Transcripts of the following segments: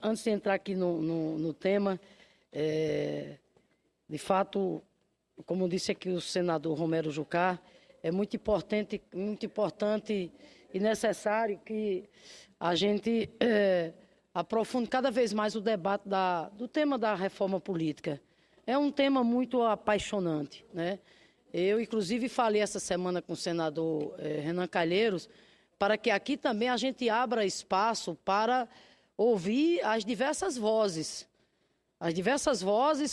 antes de entrar aqui no tema, de fato, como disse aqui o senador Romero Jucá, é muito importante e necessário que a gente aprofunde cada vez mais o debate do tema da reforma política. É um tema muito apaixonante, né? Eu, inclusive, falei essa semana com o senador Renan Calheiros, para que aqui também a gente abra espaço para ouvir as diversas vozes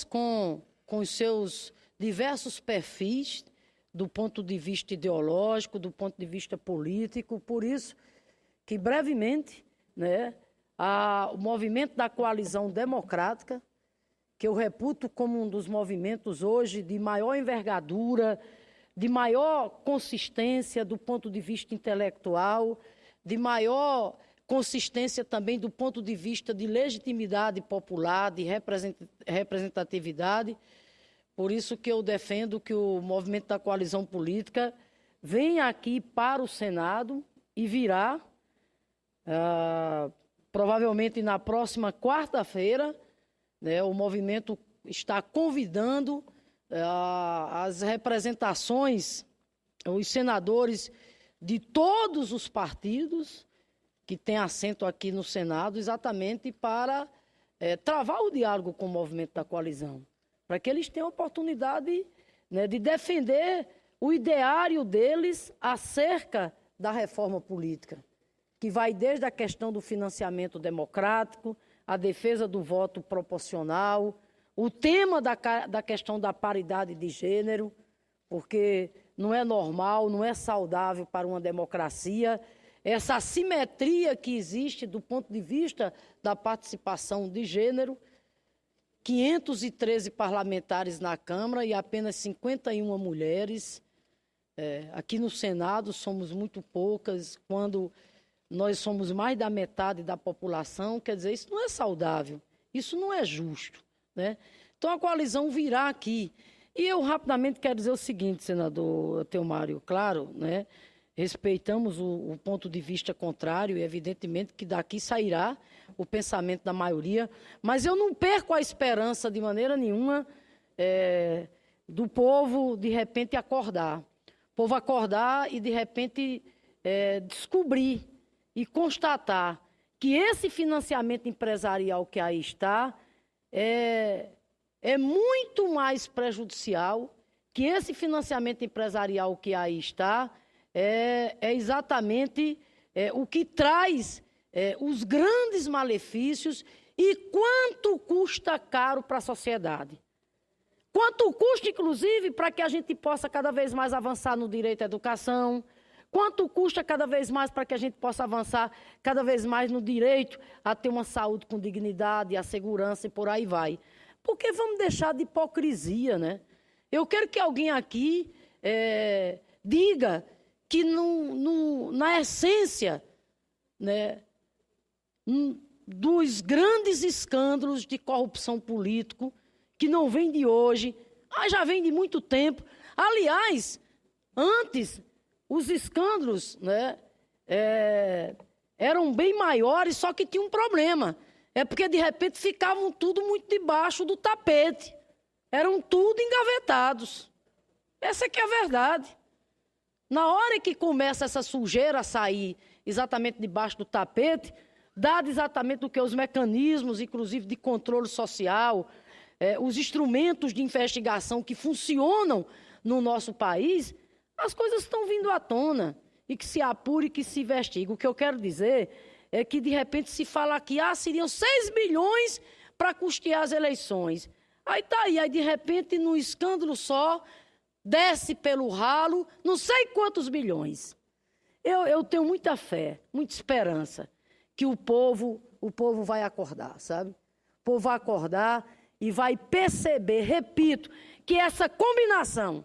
com os seus diversos perfis, do ponto de vista ideológico, do ponto de vista político. Por isso que, brevemente, né, o movimento da coalizão democrática, que eu reputo como um dos movimentos hoje de maior envergadura, de maior consistência do ponto de vista intelectual, de maior consistência também do ponto de vista de legitimidade popular, de representatividade. Por isso que eu defendo que o movimento da coalizão política venha aqui para o Senado e virá, provavelmente na próxima quarta-feira, né, o movimento está convidando as representações, os senadores de todos os partidos que têm assento aqui no Senado, exatamente para travar o diálogo com o movimento da coalizão, para que eles tenham a oportunidade, né, de defender o ideário deles acerca da reforma política, que vai desde a questão do financiamento democrático, a defesa do voto proporcional, o tema da questão da paridade de gênero, porque não é normal, não é saudável para uma democracia essa assimetria que existe do ponto de vista da participação de gênero. 513 parlamentares na Câmara e apenas 51 mulheres. Aqui no Senado somos muito poucas, quando nós somos mais da metade da população. Quer dizer, isso não é saudável, isso não é justo, né? Então a coalizão virá aqui. E eu rapidamente quero dizer o seguinte, senador Teomário, claro, né? Respeitamos o ponto de vista contrário e evidentemente que daqui sairá o pensamento da maioria, mas eu não perco a esperança de maneira nenhuma do povo de repente acordar. O povo acordar e de repente descobrir e constatar que esse financiamento empresarial que aí está é muito mais prejudicial, que esse financiamento empresarial que aí está é exatamente o que traz os grandes malefícios e quanto custa caro para a sociedade. Quanto custa, inclusive, para que a gente possa cada vez mais avançar no direito à educação, quanto custa cada vez mais para que a gente possa avançar cada vez mais no direito a ter uma saúde com dignidade, a segurança e por aí vai. Porque vamos deixar de hipocrisia, né? Eu quero que alguém aqui diga que na essência, né, dos grandes escândalos de corrupção político, que não vem de hoje, já vem de muito tempo. Aliás, antes, os escândalos, né, eram bem maiores, só que tinha um problema. É porque, de repente, ficavam tudo muito debaixo do tapete. Eram tudo engavetados. Essa que é a verdade. Na hora que começa essa sujeira a sair exatamente debaixo do tapete, dado exatamente o que os mecanismos, inclusive de controle social, os instrumentos de investigação que funcionam no nosso país, as coisas estão vindo à tona e que se apure e que se investigue. O que eu quero dizer é que, de repente, se fala que seriam 6 bilhões para custear as eleições. Aí está aí, de repente, no escândalo só, desce pelo ralo, não sei quantos bilhões. Eu tenho muita fé, muita esperança que o povo vai acordar, sabe? O povo vai acordar e vai perceber, repito, que essa combinação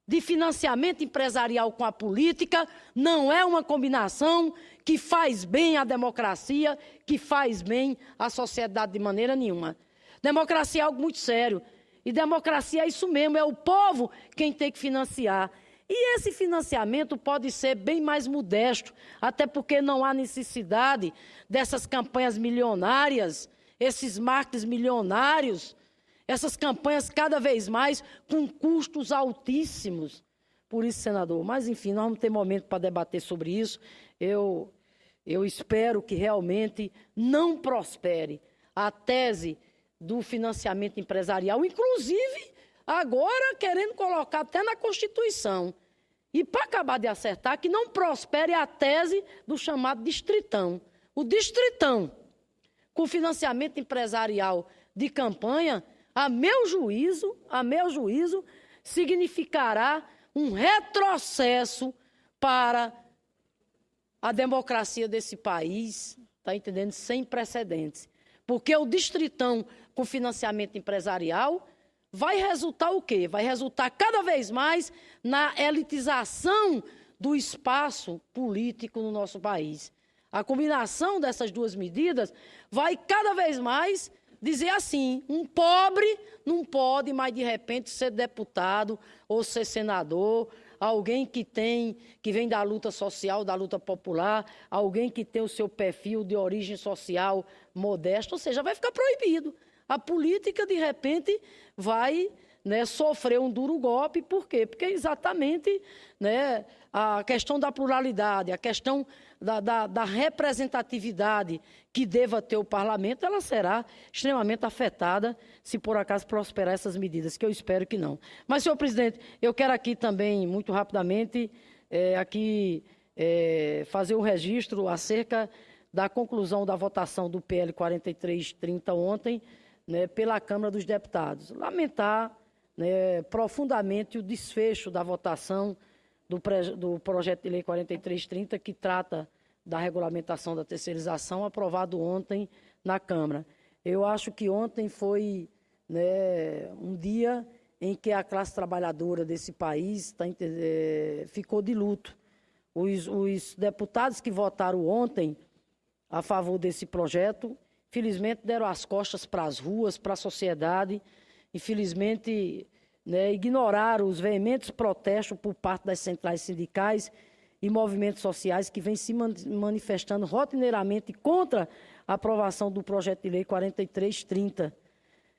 de financiamento empresarial com a política não é uma combinação que faz bem à democracia, que faz bem à sociedade de maneira nenhuma. Democracia é algo muito sério. E democracia é isso mesmo, é o povo quem tem que financiar. E esse financiamento pode ser bem mais modesto, até porque não há necessidade dessas campanhas milionárias, esses marketing milionários, essas campanhas cada vez mais com custos altíssimos. Por isso, senador, mas enfim, nós vamos ter momento para debater sobre isso. Eu espero que realmente não prospere a tese do financiamento empresarial, inclusive agora querendo colocar até na Constituição. E para acabar de acertar, que não prospere a tese do chamado distritão. O distritão, com financiamento empresarial de campanha, a meu juízo, significará um retrocesso para a democracia desse país, está entendendo? Sem precedentes. Porque o distritão com financiamento empresarial vai resultar o quê? Vai resultar cada vez mais na elitização do espaço político no nosso país. A combinação dessas duas medidas vai cada vez mais dizer assim, um pobre não pode mais de repente ser deputado ou ser senador, alguém que vem da luta social, da luta popular, alguém que tem o seu perfil de origem social modesta, ou seja, vai ficar proibido. A política, de repente, vai sofrer um duro golpe. Por quê? Porque exatamente a questão da pluralidade, a questão da representatividade que deva ter o parlamento, ela será extremamente afetada se por acaso prosperar essas medidas, que eu espero que não. Mas, senhor presidente, eu quero aqui também, muito rapidamente, fazer um registro acerca da conclusão da votação do PL 4330 ontem, pela Câmara dos Deputados. Lamentar profundamente o desfecho da votação do projeto de lei 4330, que trata da regulamentação da terceirização, aprovado ontem na Câmara. Eu acho que ontem foi um dia em que a classe trabalhadora desse país ficou de luto. Os deputados que votaram ontem a favor desse projeto, infelizmente, deram as costas para as ruas, para a sociedade, infelizmente, ignoraram os veementes protestos por parte das centrais sindicais e movimentos sociais que vêm se manifestando rotineiramente contra a aprovação do projeto de lei 4330.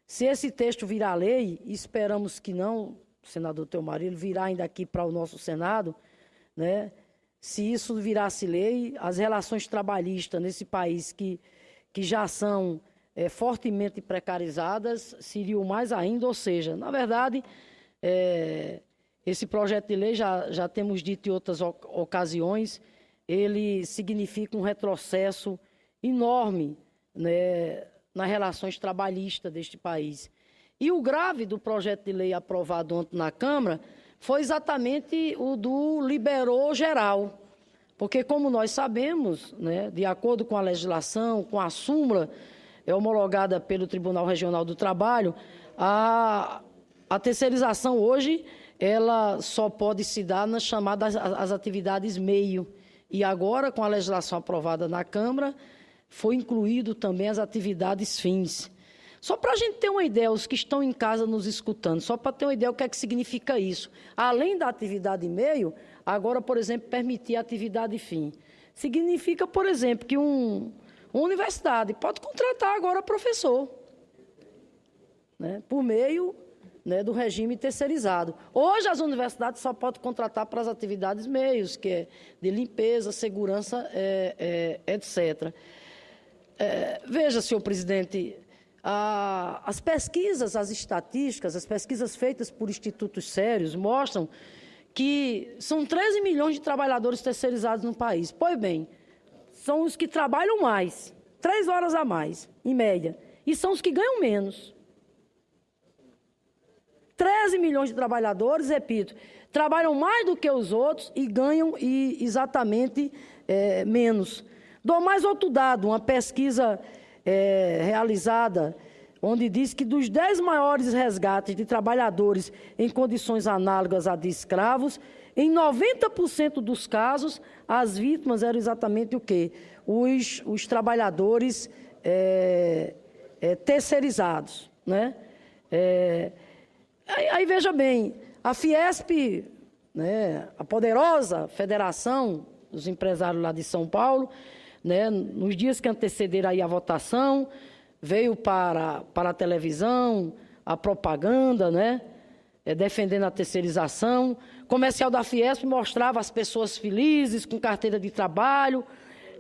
Se esse texto virar lei, esperamos que não, senador Teomar, ele virá ainda aqui para o nosso Senado, se isso virasse lei, as relações trabalhistas nesse país que já são fortemente precarizadas, seriam mais ainda, ou seja, na verdade, esse projeto de lei, já temos dito em outras ocasiões, ele significa um retrocesso enorme nas relações trabalhistas deste país. E o grave do projeto de lei aprovado ontem na Câmara foi exatamente o do liberou geral, porque, como nós sabemos, de acordo com a legislação, com a súmula homologada pelo Tribunal Regional do Trabalho, a terceirização hoje ela só pode se dar nas chamadas as atividades meio. E agora, com a legislação aprovada na Câmara, foi incluído também as atividades fins. Só para a gente ter uma ideia, os que estão em casa nos escutando, só para ter uma ideia o que é que significa isso. Além da atividade meio, agora, por exemplo, permitir a atividade fim. Significa, por exemplo, que uma universidade pode contratar agora professor, por meio do regime terceirizado. Hoje, as universidades só podem contratar para as atividades meios, que é de limpeza, segurança, etc. Veja, senhor presidente, as pesquisas, as estatísticas, as pesquisas feitas por institutos sérios mostram que são 13 milhões de trabalhadores terceirizados no país. Pois bem, são os que trabalham mais, 3 horas a mais, em média, e são os que ganham menos. 13 milhões de trabalhadores, repito, trabalham mais do que os outros e ganham exatamente menos. Dou mais outro dado, uma pesquisa realizada, onde diz que dos 10 maiores resgates de trabalhadores em condições análogas a de escravos, em 90% dos casos, as vítimas eram exatamente o quê? Os trabalhadores terceirizados, Aí, veja bem, a Fiesp né, a poderosa Federação dos Empresários lá de São Paulo, né, nos dias que antecederam aí a votação, veio para a televisão, a propaganda, né, defendendo a terceirização. O comercial da Fiesp mostrava as pessoas felizes, com carteira de trabalho,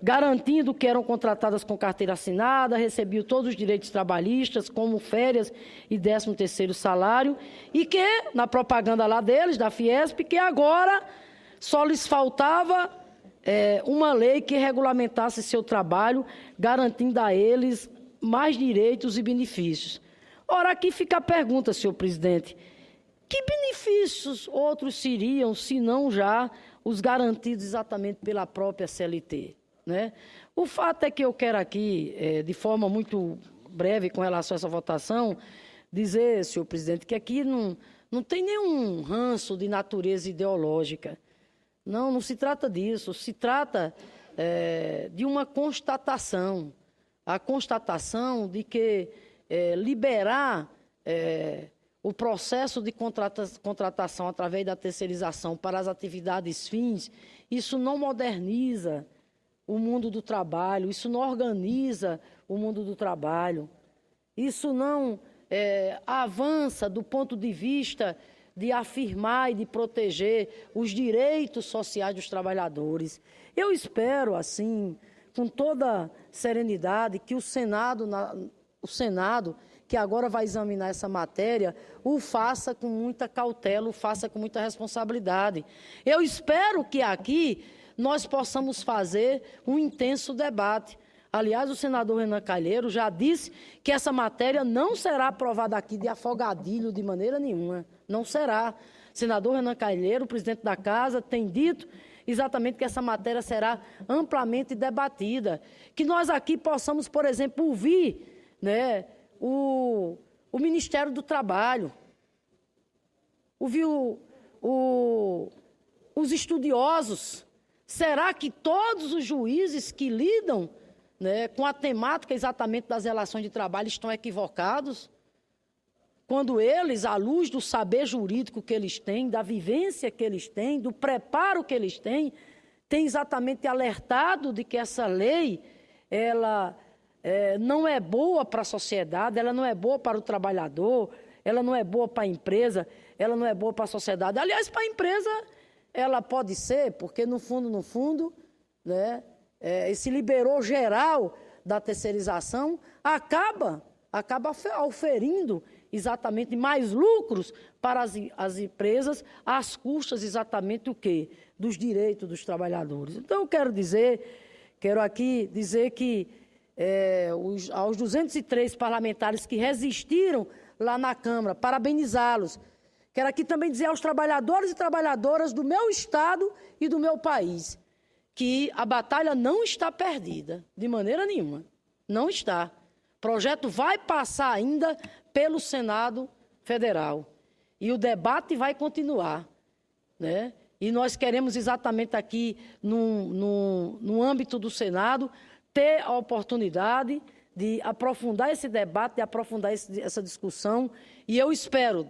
garantindo que eram contratadas com carteira assinada, recebiam todos os direitos trabalhistas, como férias e 13º salário, e que, na propaganda lá deles, da Fiesp, que agora só lhes faltava uma lei que regulamentasse seu trabalho, garantindo a eles mais direitos e benefícios. Ora, aqui fica a pergunta, senhor presidente, que benefícios outros seriam, se não já os garantidos exatamente pela própria CLT? Né? O fato é que eu quero aqui, de forma muito breve com relação a essa votação, dizer, senhor presidente, que aqui não tem nenhum ranço de natureza ideológica. Não se trata disso, se trata de uma constatação. A constatação de que liberar o processo de contratação através da terceirização para as atividades fins, isso não moderniza o mundo do trabalho, isso não organiza o mundo do trabalho, isso não avança do ponto de vista de afirmar e de proteger os direitos sociais dos trabalhadores. Eu espero, assim, com toda serenidade, que o Senado, que agora vai examinar essa matéria, o faça com muita cautela, o faça com muita responsabilidade. Eu espero que aqui nós possamos fazer um intenso debate. Aliás, o senador Renan Calheiro já disse que essa matéria não será aprovada aqui de afogadilho de maneira nenhuma. Não será. O senador Renan Calheiro, presidente da Casa, tem dito exatamente que essa matéria será amplamente debatida. Que nós aqui possamos, por exemplo, ouvir, né, o Ministério do Trabalho, ouvir os estudiosos. Será que todos os juízes que lidam, né, com a temática exatamente das relações de trabalho estão equivocados? Quando eles, à luz do saber jurídico que eles têm, da vivência que eles têm, do preparo que eles têm exatamente alertado de que essa lei, ela não é boa para a sociedade, ela não é boa para o trabalhador, ela não é boa para a empresa, ela não é boa para a sociedade. Aliás, para a empresa, ela pode ser, porque no fundo, né, esse liberou geral da terceirização acaba oferindo exatamente mais lucros para as empresas, às custas exatamente do quê? Dos direitos dos trabalhadores. Então, eu quero aqui dizer que aos 203 parlamentares que resistiram lá na Câmara, parabenizá-los. Quero aqui também dizer aos trabalhadores e trabalhadoras do meu estado e do meu país que a batalha não está perdida, de maneira nenhuma. Não está. O projeto vai passar ainda pelo Senado Federal. E o debate vai continuar, né? E nós queremos exatamente aqui, no âmbito do Senado, ter a oportunidade de aprofundar esse debate, de aprofundar essa discussão. E eu espero,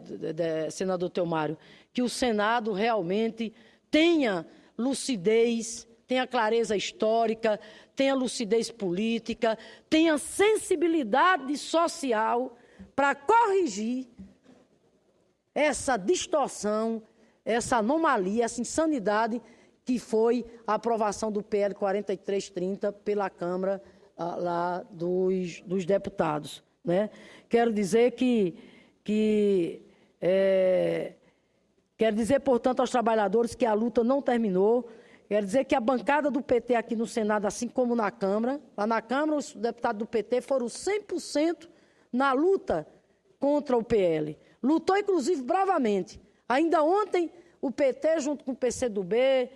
senador Teomário, que o Senado realmente tenha lucidez, tenha clareza histórica, tenha lucidez política, tenha sensibilidade social para corrigir essa distorção, essa anomalia, essa insanidade que foi a aprovação do PL 4330 pela Câmara lá dos deputados, né? Quero dizer quero dizer, portanto, aos trabalhadores que a luta não terminou. Quero dizer que a bancada do PT aqui no Senado, assim como na Câmara, lá na Câmara os deputados do PT foram 100% na luta contra o PL. Lutou, inclusive, bravamente. Ainda ontem, o PT, junto com o PCdoB,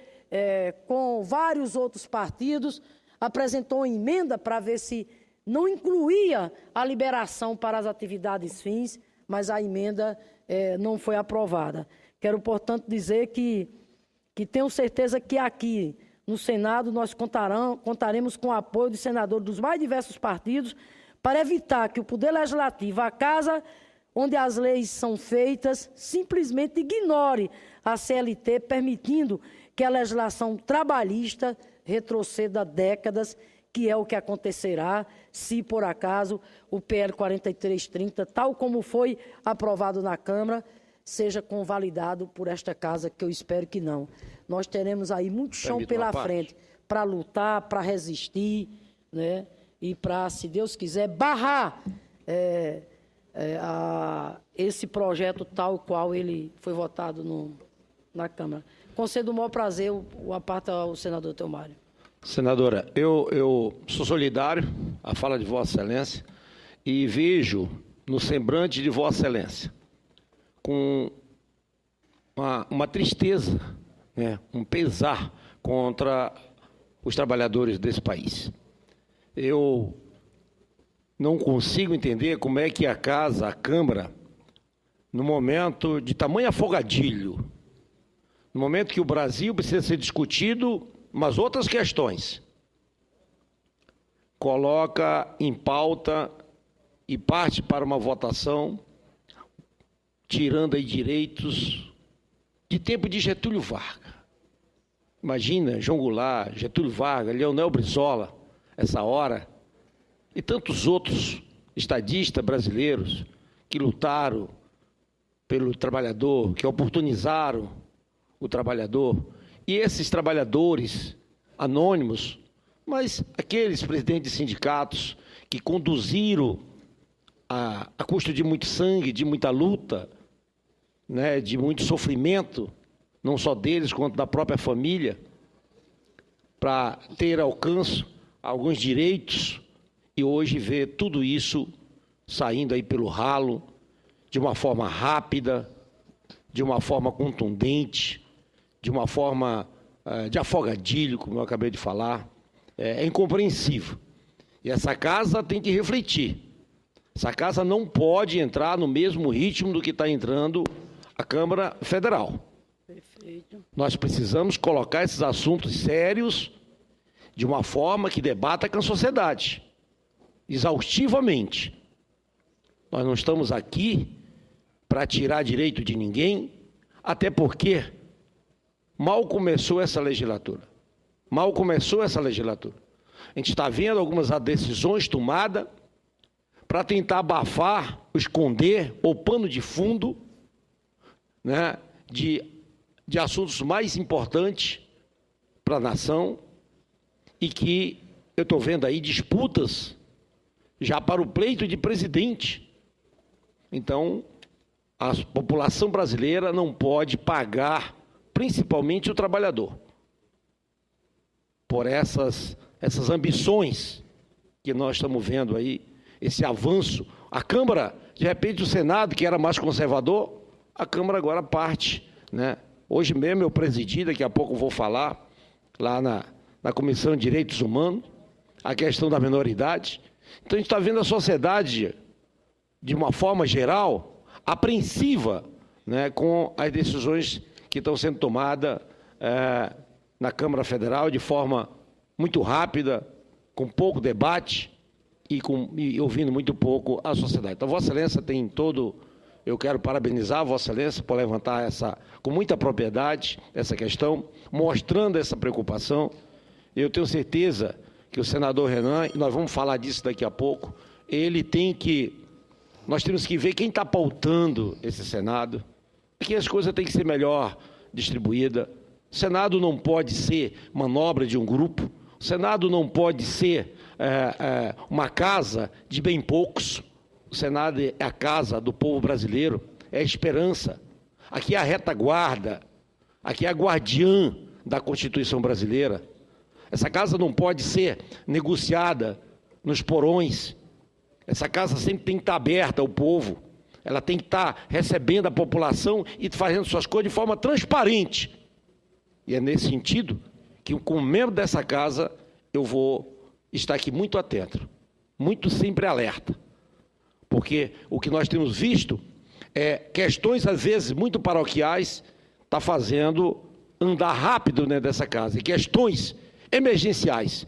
com vários outros partidos, apresentou uma emenda para ver se não incluía a liberação para as atividades fins, mas a emenda não foi aprovada. Quero, portanto, dizer que tenho certeza que aqui, no Senado, nós contaremos com o apoio de senadores dos mais diversos partidos para evitar que o Poder Legislativo, a Casa, onde as leis são feitas, simplesmente ignore a CLT, permitindo que a legislação trabalhista retroceda décadas, que é o que acontecerá se, por acaso, o PL 4330, tal como foi aprovado na Câmara, seja convalidado por esta casa, que eu espero que não. Nós teremos aí muito chão pela frente para lutar, para resistir, né? E para, se Deus quiser, barrar esse projeto tal qual ele foi votado na Câmara. Concedo o maior prazer, a parte ao senador Teomário. Senadora, eu sou solidário à fala de Vossa Excelência e vejo no semblante de Vossa Excelência com uma tristeza, né, um pesar contra os trabalhadores desse país. Eu não consigo entender como é que a casa, a Câmara, no momento de tamanho afogadilho, no momento que o Brasil precisa ser discutido, mas outras questões, coloca em pauta e parte para uma votação, tirando aí direitos de tempo de Getúlio Vargas. Imagina, João Goulart, Getúlio Vargas, Leonel Brizola, essa hora, e tantos outros estadistas brasileiros que lutaram pelo trabalhador, que oportunizaram o trabalhador. E esses trabalhadores anônimos, mas aqueles presidentes de sindicatos que conduziram a custo de muito sangue, de muita luta, né, de muito sofrimento, não só deles, quanto da própria família, para ter alcance a alguns direitos, e hoje ver tudo isso saindo aí pelo ralo, de uma forma rápida, de uma forma contundente, de uma forma de afogadilho, como eu acabei de falar, é incompreensível. E essa casa tem que refletir. Essa casa não pode entrar no mesmo ritmo do que está entrando a Câmara Federal. Perfeito. Nós precisamos colocar esses assuntos sérios de uma forma que debata com a sociedade, exaustivamente. Nós não estamos aqui para tirar direito de ninguém, até porque mal começou essa legislatura. Mal começou essa legislatura. A gente está vendo algumas decisões tomadas para tentar abafar, esconder, ou pano de fundo, né, de assuntos mais importantes para a nação, e que eu estou vendo aí disputas já para o pleito de presidente. Então, a população brasileira não pode pagar, principalmente o trabalhador, por essas ambições que nós estamos vendo aí, esse avanço. A Câmara, de repente o Senado, que era mais conservador, a Câmara agora parte, né? Hoje mesmo eu presidi, daqui a pouco eu vou falar, lá na Comissão de Direitos Humanos, a questão da minoridade. Então a gente está vendo a sociedade, de uma forma geral, apreensiva, né, com as decisões que estão sendo tomadas na Câmara Federal de forma muito rápida, com pouco debate e ouvindo muito pouco a sociedade. Então, Vossa Excelência tem todo... Eu quero parabenizar a Vossa Excelência por levantar com muita propriedade essa questão, mostrando essa preocupação. Eu tenho certeza que o senador Renan, e nós vamos falar disso daqui a pouco, nós temos que ver quem está pautando esse Senado, que as coisas têm que ser melhor distribuídas. O Senado não pode ser manobra de um grupo, o Senado não pode ser uma casa de bem poucos. O Senado é a casa do povo brasileiro, é a esperança. Aqui é a retaguarda, aqui é a guardiã da Constituição brasileira. Essa casa não pode ser negociada nos porões. Essa casa sempre tem que estar aberta ao povo. Ela tem que estar recebendo a população e fazendo suas coisas de forma transparente. E é nesse sentido que, como membro dessa casa, eu vou estar aqui muito atento, muito sempre alerta. Porque o que nós temos visto é questões, às vezes, muito paroquiais, está fazendo andar rápido dentro dessa casa. E questões emergenciais.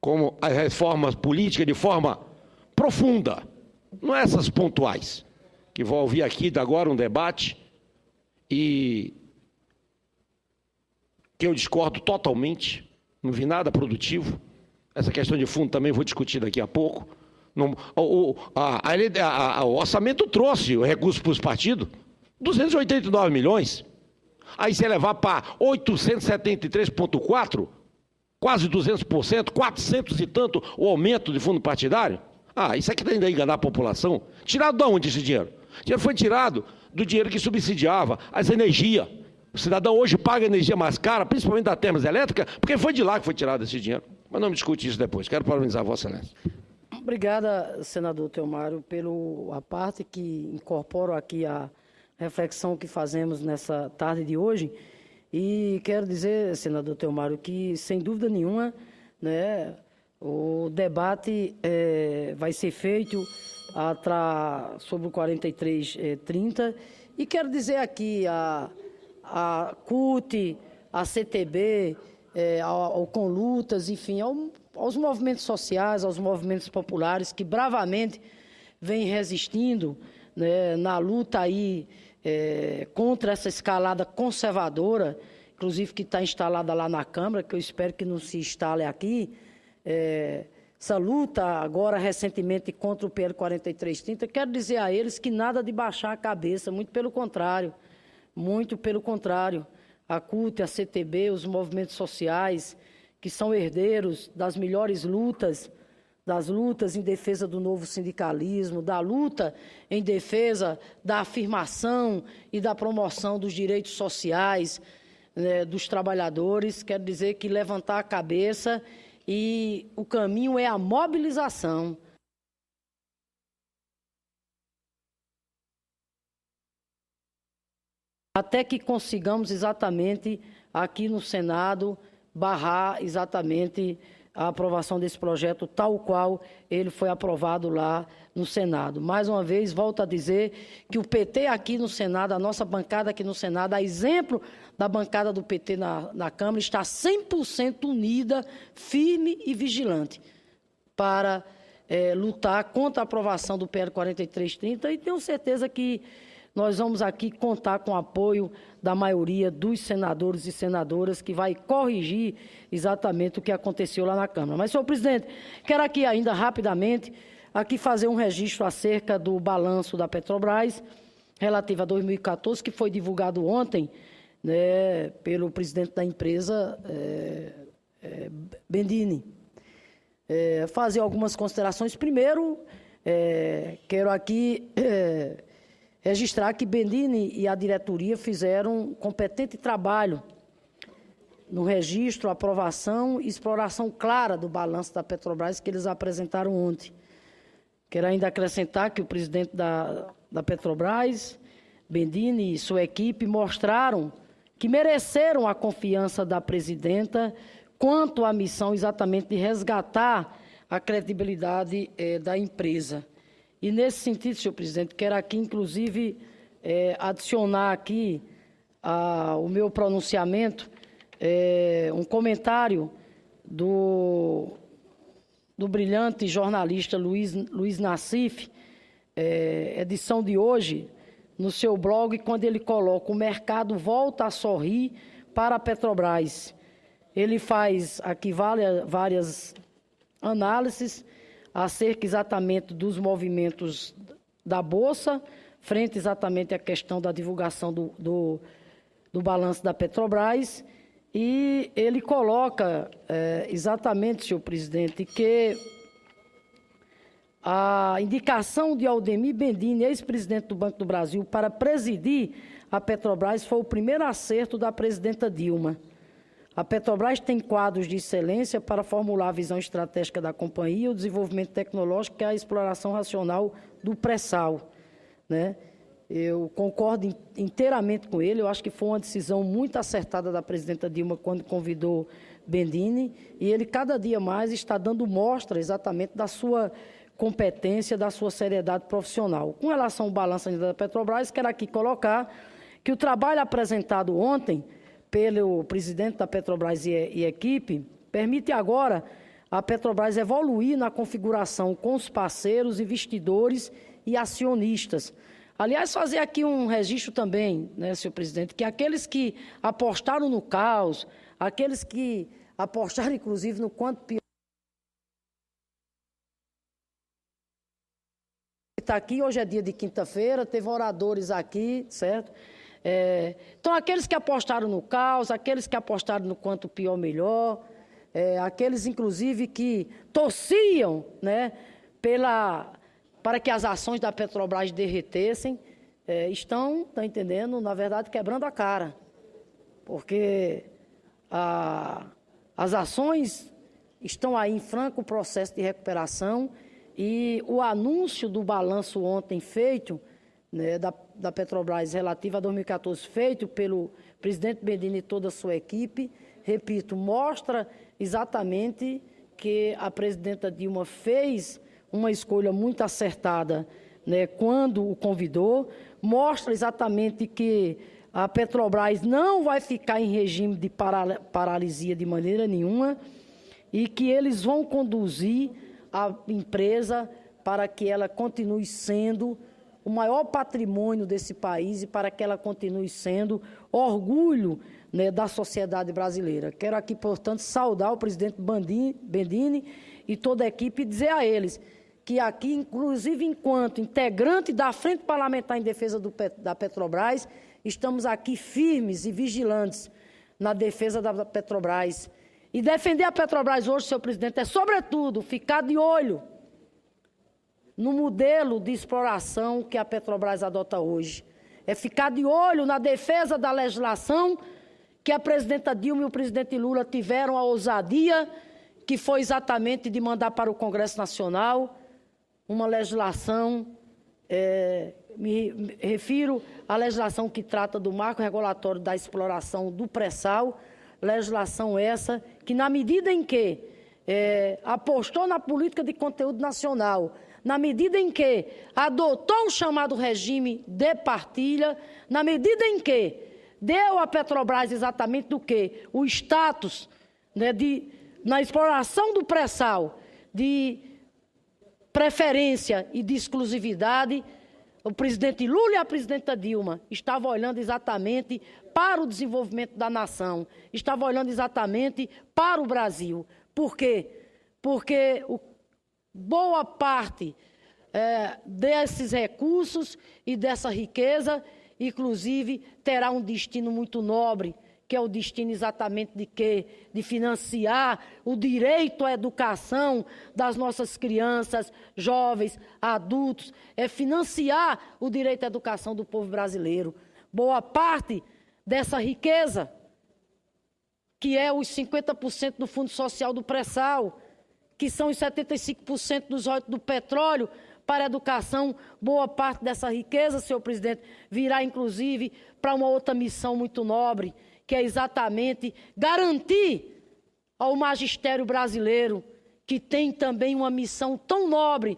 como as reformas políticas de forma profunda, não essas pontuais, que vou ouvir aqui agora um debate e que eu discordo totalmente, não vi nada produtivo. Essa questão de fundo também vou discutir daqui a pouco. O orçamento trouxe o recurso para os partidos, 289 milhões. Aí você levar para 873,4, quase 200%, 400 e tanto o aumento de fundo partidário. Isso aqui ainda enganar a população. Tirado de onde esse dinheiro? O dinheiro foi tirado do dinheiro que subsidiava as energias. O cidadão hoje paga energia mais cara, principalmente da termas elétrica, porque foi de lá que foi tirado esse dinheiro. Mas não me discute isso depois. Quero parabenizar a Vossa Excelência. Obrigada, senador Teomário, pela parte que incorporo aqui a reflexão que fazemos nessa tarde de hoje. E quero dizer, senador Teomário, que, sem dúvida nenhuma, né, o debate vai ser feito sobre o 4330. E quero dizer aqui a CUT, a CTB, ao Conlutas, enfim, aos movimentos sociais, aos movimentos populares que bravamente vêm resistindo, né, na luta aí contra essa escalada conservadora, inclusive que está instalada lá na Câmara, que eu espero que não se instale aqui. Essa luta agora recentemente contra o PL 4330, quero dizer a eles que nada de baixar a cabeça, muito pelo contrário. Muito pelo contrário, a CUT, a CTB, os movimentos sociais, que são herdeiros das melhores lutas, das lutas em defesa do novo sindicalismo, da luta em defesa da afirmação e da promoção dos direitos sociais, né, dos trabalhadores. Quero dizer que levantar a cabeça e o caminho é a mobilização. Até que consigamos exatamente aqui no Senado barrar exatamente a aprovação desse projeto tal qual ele foi aprovado lá no Senado. Mais uma vez, volto a dizer que o PT aqui no Senado, a nossa bancada aqui no Senado, a exemplo da bancada do PT na Câmara, está 100% unida, firme e vigilante para lutar contra a aprovação do PL 4330 e tenho certeza que nós vamos aqui contar com o apoio da maioria dos senadores e senadoras que vai corrigir exatamente o que aconteceu lá na Câmara. Mas, senhor presidente, quero aqui ainda rapidamente aqui fazer um registro acerca do balanço da Petrobras relativo a 2014, que foi divulgado ontem, né, pelo presidente da empresa, Bendini. Fazer algumas considerações. Primeiro, quero aqui registrar que Bendini e a diretoria fizeram um competente trabalho no registro, aprovação e exploração clara do balanço da Petrobras que eles apresentaram ontem. Quero ainda acrescentar que o presidente da Petrobras, Bendini e sua equipe mostraram que mereceram a confiança da presidenta quanto à missão exatamente de resgatar a credibilidade da empresa. E, nesse sentido, senhor presidente, quero aqui, inclusive, adicionar aqui o meu pronunciamento, um comentário do brilhante jornalista Luiz Nassif, edição de hoje, no seu blog, quando ele coloca: o mercado volta a sorrir para a Petrobras. Ele faz aqui várias análises acerca exatamente dos movimentos da Bolsa, frente exatamente à questão da divulgação do balanço da Petrobras, e ele coloca exatamente, senhor presidente, que a indicação de Aldemir Bendini, ex-presidente do Banco do Brasil, para presidir a Petrobras foi o primeiro acerto da presidenta Dilma. A Petrobras tem quadros de excelência para formular a visão estratégica da companhia, o desenvolvimento tecnológico e a exploração racional do pré-sal, né? Eu concordo inteiramente com ele, eu acho que foi uma decisão muito acertada da presidenta Dilma quando convidou Bendini, e ele cada dia mais está dando mostra exatamente da sua competência, da sua seriedade profissional. Com relação ao balanço da Petrobras, quero aqui colocar que o trabalho apresentado ontem pelo presidente da Petrobras e equipe, permite agora a Petrobras evoluir na configuração com os parceiros, investidores e acionistas. Aliás, fazer aqui um registro também, né, senhor presidente, que aqueles que apostaram no caos, aqueles que apostaram, inclusive, no quanto pior está aqui, hoje é dia de quinta-feira, teve oradores aqui, certo? Então, aqueles que apostaram no caos, aqueles que apostaram no quanto pior melhor, aqueles, inclusive, que torciam, né, para que as ações da Petrobras derretessem, estão, tá entendendo, na verdade, quebrando a cara. Porque as ações estão aí em franco processo de recuperação e o anúncio do balanço ontem feito, né, da Petrobras relativo a 2014, feito pelo presidente Bendini e toda a sua equipe, repito, mostra exatamente que a presidenta Dilma fez uma escolha muito acertada, né, quando o convidou, mostra exatamente que a Petrobras não vai ficar em regime de paralisia de maneira nenhuma e que eles vão conduzir a empresa para que ela continue sendo o maior patrimônio desse país e para que ela continue sendo orgulho, né, da sociedade brasileira. Quero aqui, portanto, saudar o presidente Bendini e toda a equipe e dizer a eles que aqui, inclusive enquanto integrante da Frente Parlamentar em Defesa da Petrobras, estamos aqui firmes e vigilantes na defesa da Petrobras. E defender a Petrobras hoje, senhor presidente, é, sobretudo, ficar de olho no modelo de exploração que a Petrobras adota hoje. É ficar de olho na defesa da legislação que a presidenta Dilma e o presidente Lula tiveram a ousadia, que foi exatamente de mandar para o Congresso Nacional uma legislação, me refiro à legislação que trata do marco regulatório da exploração do pré-sal, legislação essa que, na medida em que apostou na política de conteúdo nacional, na medida em que adotou o chamado regime de partilha, na medida em que deu à Petrobras exatamente do que? O status, né, na exploração do pré-sal, de preferência e de exclusividade, o presidente Lula e a presidenta Dilma estavam olhando exatamente para o desenvolvimento da nação, estavam olhando exatamente para o Brasil. Por quê? Porque boa parte desses recursos e dessa riqueza, inclusive, terá um destino muito nobre, que é o destino exatamente de quê? De financiar o direito à educação das nossas crianças, jovens, adultos, é financiar o direito à educação do povo brasileiro. Boa parte dessa riqueza, que é os 50% do Fundo Social do Pré-Sal, que são os 75% dos royalties do petróleo para a educação, boa parte dessa riqueza, senhor presidente, virá inclusive para uma outra missão muito nobre, que é exatamente garantir ao magistério brasileiro, que tem também uma missão tão nobre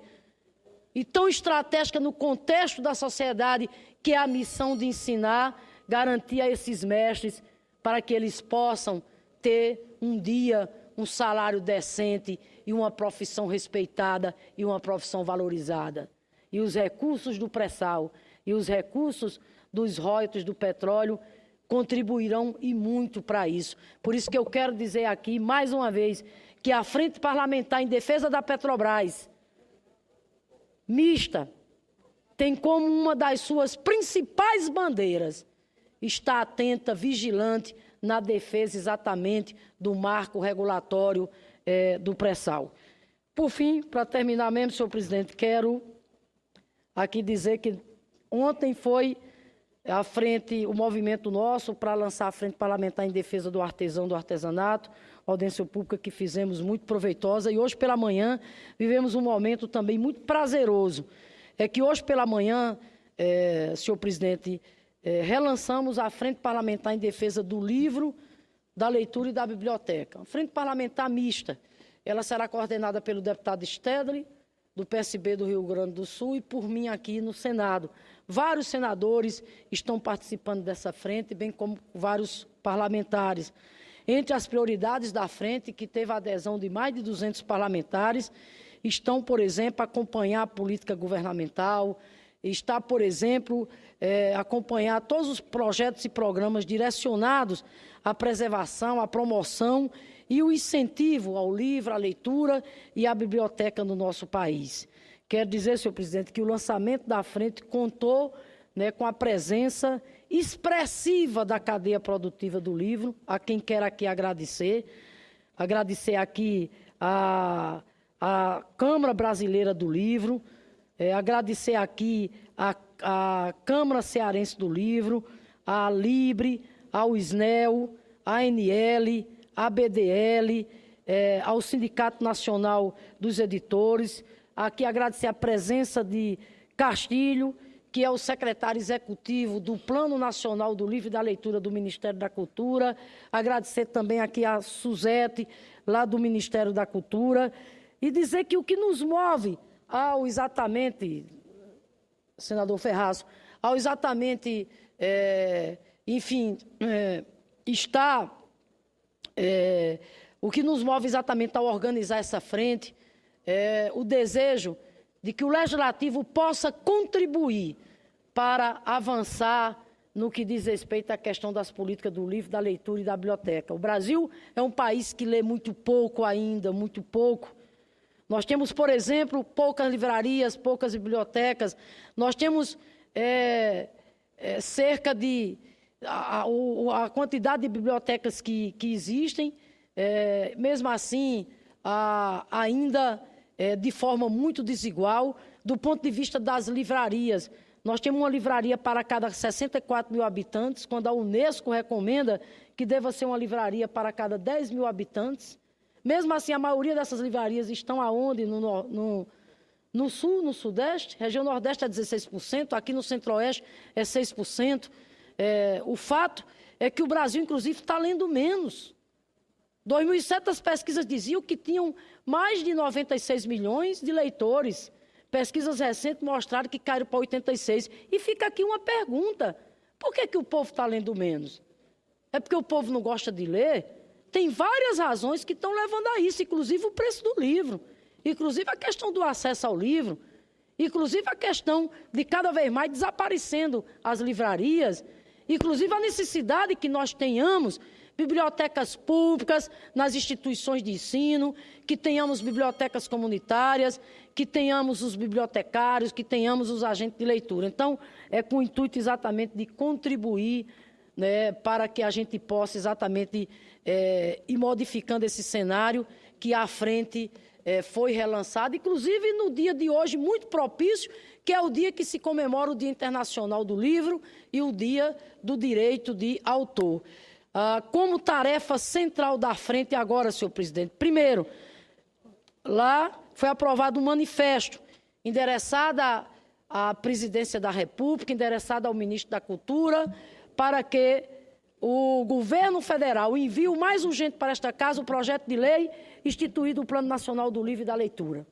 e tão estratégica no contexto da sociedade, que é a missão de ensinar, garantir a esses mestres para que eles possam ter um dia um salário decente e uma profissão respeitada e uma profissão valorizada. E os recursos do pré-sal e os recursos dos royalties do petróleo contribuirão e muito para isso. Por isso que eu quero dizer aqui, mais uma vez, que a Frente Parlamentar em Defesa da Petrobras, mista, tem como uma das suas principais bandeiras estar atenta, vigilante, na defesa exatamente do marco regulatório do pré-sal. Por fim, para terminar mesmo, senhor presidente, quero aqui dizer que ontem foi o movimento nosso para lançar a Frente Parlamentar em Defesa do Artesão, do Artesanato, audiência pública que fizemos muito proveitosa, e hoje pela manhã vivemos um momento também muito prazeroso. É que hoje pela manhã, senhor presidente, relançamos a Frente Parlamentar em Defesa do Livro, da Leitura e da Biblioteca. A Frente Parlamentar mista, ela será coordenada pelo deputado Stedley, do PSB do Rio Grande do Sul, e por mim aqui no Senado. Vários senadores estão participando dessa frente, bem como vários parlamentares. Entre as prioridades da frente, que teve a adesão de mais de 200 parlamentares, estão, por exemplo, acompanhar a política governamental, está, por exemplo, acompanhar todos os projetos e programas direcionados à preservação, à promoção e o incentivo ao livro, à leitura e à biblioteca no nosso país. Quero dizer, senhor presidente, que o lançamento da frente contou, né, com a presença expressiva da cadeia produtiva do livro, a quem quero aqui agradecer. Agradecer aqui a Câmara Brasileira do Livro, agradecer aqui a Câmara Cearense do Livro, a Libre, ao SNEL, a ANL, a BDL, ao Sindicato Nacional dos Editores. Aqui agradecer a presença de Castilho, que é o secretário executivo do Plano Nacional do Livro e da Leitura do Ministério da Cultura. Agradecer também aqui a Suzete, lá do Ministério da Cultura. E dizer que o que nos move ao exatamente, senador Ferraz, ao exatamente, o que nos move exatamente ao organizar essa frente é o desejo de que o Legislativo possa contribuir para avançar no que diz respeito à questão das políticas do livro, da leitura e da biblioteca. O Brasil é um país que lê muito pouco ainda, muito pouco. Nós temos, por exemplo, poucas livrarias, poucas bibliotecas. Nós temos cerca de... A quantidade de bibliotecas que existem, mesmo assim, ainda de forma muito desigual. Do ponto de vista das livrarias, nós temos uma livraria para cada 64 mil habitantes, quando a Unesco recomenda que deva ser uma livraria para cada 10 mil habitantes. Mesmo assim, a maioria dessas livrarias estão aonde? No Sul, no Sudeste. Região Nordeste é 16%, aqui no Centro-Oeste é 6%. O fato é que o Brasil, inclusive, está lendo menos. 2007, as pesquisas diziam que tinham mais de 96 milhões de leitores. Pesquisas recentes mostraram que caíram para 86. E fica aqui uma pergunta: por que o povo está lendo menos? É porque o povo não gosta de ler? Tem várias razões que estão levando a isso, inclusive o preço do livro, inclusive a questão do acesso ao livro, inclusive a questão de cada vez mais desaparecendo as livrarias, inclusive a necessidade que nós tenhamos bibliotecas públicas nas instituições de ensino, que tenhamos bibliotecas comunitárias, que tenhamos os bibliotecários, que tenhamos os agentes de leitura. Então, é com o intuito exatamente de contribuir, né, para que a gente possa exatamente ir modificando esse cenário que à frente foi relançado, inclusive no dia de hoje, muito propício, que é o dia que se comemora o Dia Internacional do Livro e o Dia do Direito de Autor. Como tarefa central da frente agora, senhor presidente, primeiro, lá foi aprovado um manifesto endereçado à presidência da República, endereçado ao ministro da Cultura, para que o governo federal envie o mais urgente para esta casa o projeto de lei instituído o Plano Nacional do Livro e da Leitura,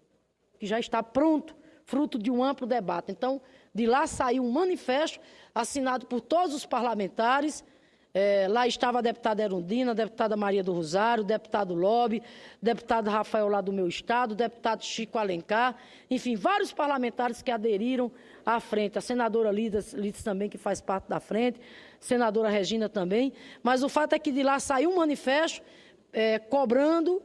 que já está pronto, fruto de um amplo debate. Então, de lá saiu um manifesto assinado por todos os parlamentares. Lá estava a deputada Erundina, a deputada Maria do Rosário, o deputado Lobbe, deputado Rafael lá do meu estado, o deputado Chico Alencar, enfim, vários parlamentares que aderiram à frente, a senadora Lides também, que faz parte da frente, senadora Regina também, mas o fato é que de lá saiu um manifesto cobrando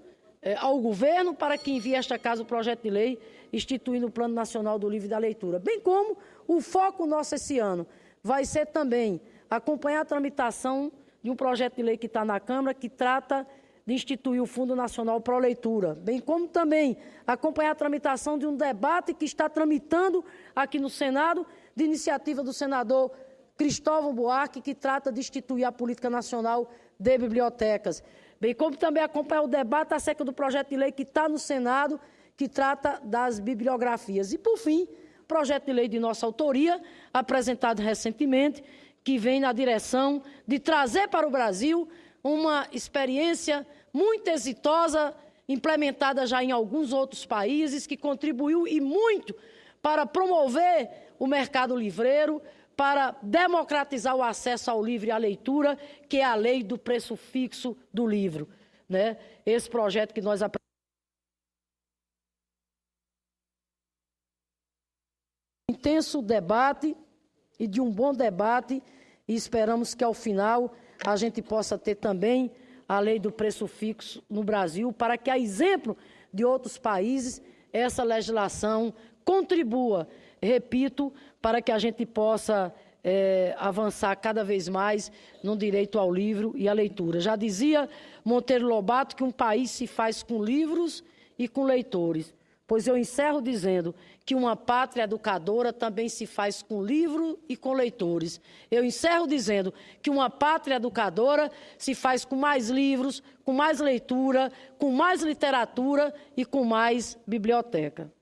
ao governo para que envie a esta casa o projeto de lei instituindo o Plano Nacional do Livro e da Leitura, bem como o foco nosso esse ano vai ser também acompanhar a tramitação de um projeto de lei que está na Câmara, que trata de instituir o Fundo Nacional Pro Leitura, bem como também acompanhar a tramitação de um debate que está tramitando aqui no Senado, de iniciativa do senador Cristóvão Buarque, que trata de instituir a Política Nacional de Bibliotecas, bem como também acompanhar o debate acerca do projeto de lei que está no Senado, que trata das bibliografias. E, por fim, projeto de lei de nossa autoria, apresentado recentemente, que vem na direção de trazer para o Brasil uma experiência muito exitosa, implementada já em alguns outros países, que contribuiu e muito para promover o mercado livreiro, para democratizar o acesso ao livro e à leitura, que é a lei do preço fixo do livro, né? Esse projeto que nós apresentamos. Intenso debate e de um bom debate, e esperamos que ao final a gente possa ter também a lei do preço fixo no Brasil, para que, a exemplo de outros países, essa legislação contribua, repito, para que a gente possa avançar cada vez mais no direito ao livro e à leitura. Já dizia Monteiro Lobato que um país se faz com livros e com leitores, pois eu encerro dizendo que uma pátria educadora também se faz com livro e com leitores. Eu encerro dizendo que uma pátria educadora se faz com mais livros, com mais leitura, com mais literatura e com mais biblioteca.